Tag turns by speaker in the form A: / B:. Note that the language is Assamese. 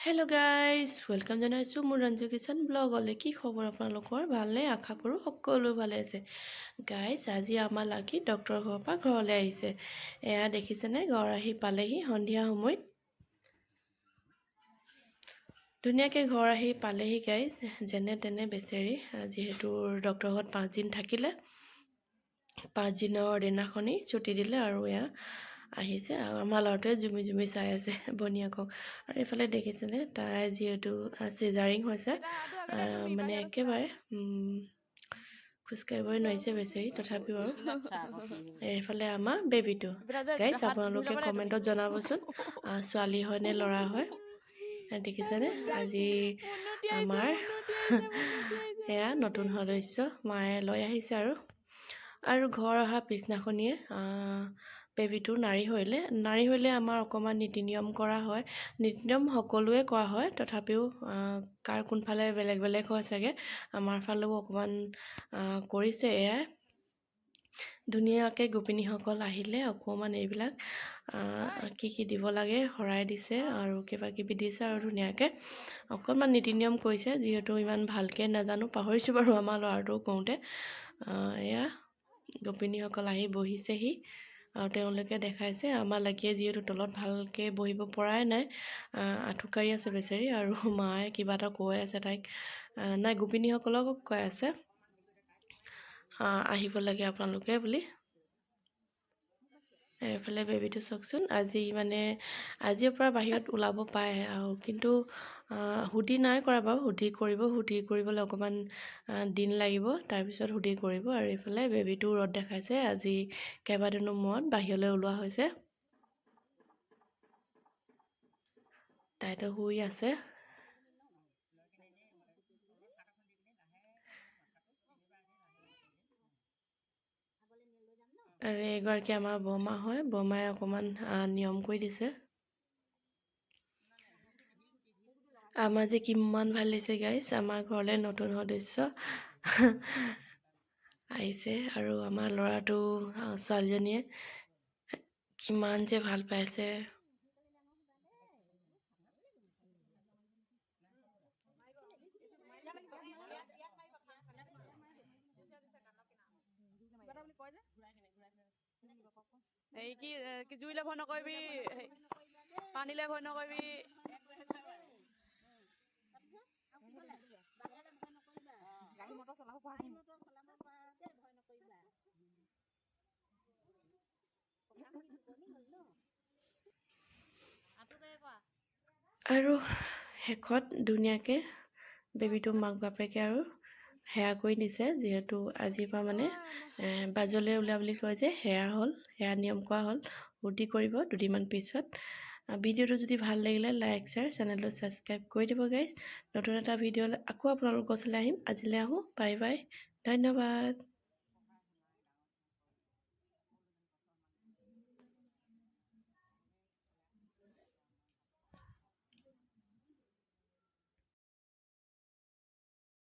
A: হেল্ল' গাইজ ৱেলকাম জনাইছোঁ মোৰ ৰঞ্জু কিচেন ব্লগলৈ। কি খবৰ আপোনালোকৰ? ভালে আশা কৰোঁ সকলো ভালে আছে। গাইজ আজি আমাৰ লাকি ডক্টৰৰ ঘৰৰ পৰা ঘৰলৈ আহিছে। এয়া দেখিছেনে, ঘৰ আহি পালেহি সন্ধিয়া সময়ত। ধুনীয়াকৈ ঘৰ আহি পালেহি গাইজ, যেনে তেনে বেচেৰি। যিহেতু ডক্টৰৰ ঘৰত 5 দিন থাকিলে, 5 দিনৰ দিনাখনি ছুটি দিলে আৰু এয়া আহিছে। আৰু আমাৰ ল'ৰাটোৱে জুমি জুমি চাই আছে ভনীয়েকক। আৰু এইফালে দেখিছেনে, তাই যিহেতু চিজাৰিং হৈছে, মানে একেবাৰে খোজকাঢ়িবই নোৱাৰিছে বেচেৰি, তথাপিও আৰু এইফালে আমাৰ বেবীটো। গাইজ আপোনালোকে কমেণ্টত জনাবচোন ছোৱালী হয় নে ল'ৰা হয়। দেখিছেনে, আজি আমাৰ এয়া নতুন সদস্য মায়ে লৈ আহিছে। আৰু ঘৰ অহা পিছদিনাখনিয়ে বেবীটো নাৰী হৰিলে আমাৰ অকণমান নীতি নিয়ম কৰা হয়। নীতি নিয়ম সকলোৱে কৰা হয়, তথাপিও কাৰ কোনফালে বেলেগ বেলেগ হয় চাগে। আমাৰ ফালেও অকণমান কৰিছে। এয়াই ধুনীয়াকৈ গোপিনীসকল আহিলে অকণমান এইবিলাক কি দিব লাগে শৰাই দিছে আৰু কিবা কিবি দিছে, আৰু ধুনীয়াকৈ অকণমান নীতি নিয়ম কৰিছে। যিহেতু ইমান ভালকৈ নাজানো, পাহৰিছোঁ বাৰু আমাৰ ল'ৰাটো কওঁতে। এয়া গোপিনীসকল আহি বহিছেহি আৰু তেওঁলোকে দেখাইছে। আমাৰ লাকিয়ে যিহেতু তলত ভালকৈ বহিব পৰাই নাই, আঁঠুকাৰি আছে বেচেৰি, আৰু মায়ে কিবা এটা কৈ আছে তাইক। নাই, গোপিনীসকলক কৈ আছে আহিব লাগে আপোনালোকে বুলি। এইফালে বেবীটো চাওকচোন, আজিৰ পৰা বাহিৰত ওলাব পায় আৰু, কিন্তু শুদ্ধি নাই কৰা বাৰু। শুদ্ধি কৰিবলৈ অকণমান দিন লাগিব, তাৰপিছত শুদ্ধি কৰিব। আৰু এইফালে বেবীটো ৰদ দেখাইছে, আজি কেইবাদিনো মূৰত বাহিৰলৈ ওলোৱা হৈছে। তাইতো শুই আছে। আৰু এগৰাকী আমাৰ বৰমা হয়, বৰমাই অকণমান নিয়ম কৰি দিছে। আমাৰ যে কিমান ভাল লাগিছে গাইজ, আমাৰ ঘৰলৈ নতুন সদস্য আহিছে। আৰু আমাৰ ল'ৰাটো ছোৱালীজনীয়ে কিমান যে ভাল পাইছে।
B: এই কি জুইলে ভয় নকৰিবি, পানীলে ভয় নকৰিবি। গাড়ী মটৰ চলাব পৰা ভয় নকৰিবা।
A: আৰু শেষত ধুনীয়াকৈ বেবীটো মাক বাপেকে আৰু সেয়া কৰি দিছে। যিহেতু আজিৰ পৰা বাজলৈ ওলোৱা বুলি কয় যে, সেয়া নিয়ম কৰা হ'ল। ফূৰ্তি কৰিব দুদিনমান পিছত। ভিডিঅ'টো যদি ভাল লাগিলে লাইক শ্বেয়াৰ, চেনেলটো ছাবস্ক্ৰাইব কৰি দিব গাইজ। নতুন এটা ভিডিঅ'লৈ আকৌ আপোনালোকৰ ওচৰলৈ আহিম। আজিলৈ আহোঁ, বাই বাই, ধন্যবাদ।